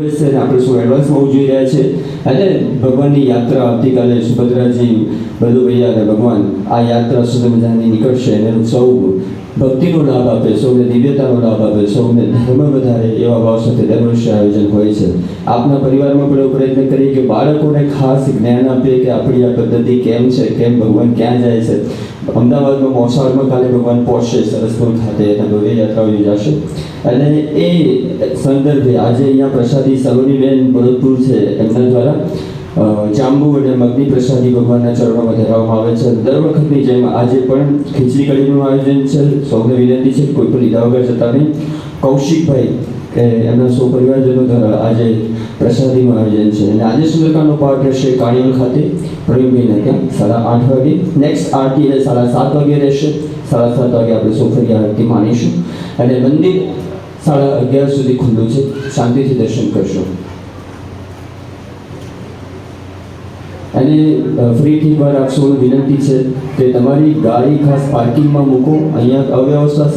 દિવસે આપણે શું એડવાન્સમાં જોઈ રહ્યા છે અને ભગવાનની યાત્રા આવતીકાલે સુભદ્રાજી વલ્લભૈયા અને ભગવાન આ યાત્રા સુંદર મજાની નીકળશે અને સૌ ભક્તિનો લાભ આપે, સૌને દિવ્યતાનો લાભ આપે, સૌને ધર્મ વધારે એવા ભાવ સાથે દર વર્ષે આયોજન હોય છે. આપના પરિવારમાં પણ એવો પ્રયત્ન કરીએ કે બાળકોને ખાસ જ્ઞાન આપીએ કે આપણી આ પદ્ધતિ કેમ છે, કેમ ભગવાન ક્યાં જાય છે. અમદાવાદમાં મોસાળમાં કાલે ભગવાન પહોંચશે, સરસપુર ખાતે એના ભવ્ય યાત્રાઓ યોજાશે અને એ સંદર્ભે આજે અહીંયા પ્રસાદી સલોનીબેન ભરતપુર છે એમના દ્વારા જાંબુ અને મગની પ્રસાદી ભગવાનના ચરણોમાં ધરાવવામાં આવે છે. દર વખતની જેમ આજે પણ ખીચડી કઢીનું આયોજન છે. સૌને વિનંતી છે કોઈ પણ લીધા વગર જતા નહીં. કૌશિકભાઈ કે એમના સૌ પરિવારજનો દ્વારા આજે પ્રસાદીનું આયોજન છે અને આજે સુંદરકાંડનો પાઠ રહેશે કાળિયલ ખાતે પ્રવીણભાઈના ત્યાં 8:30 વાગે. નેક્સ્ટ આરતી 7:30 વાગે રહેશે. 7:30 વાગે આપણે સોફરી આરતી માણીશું અને મંદિર 11:30 સુધી ખુલ્લું છે. શાંતિથી દર્શન કરશો અને ફરીથી એકવાર આપ સૌને વિનંતી છે કે તમારી ગાડી ખાસ પાર્કિંગમાં મૂકો. અહીંયા અવ્યવસ્થા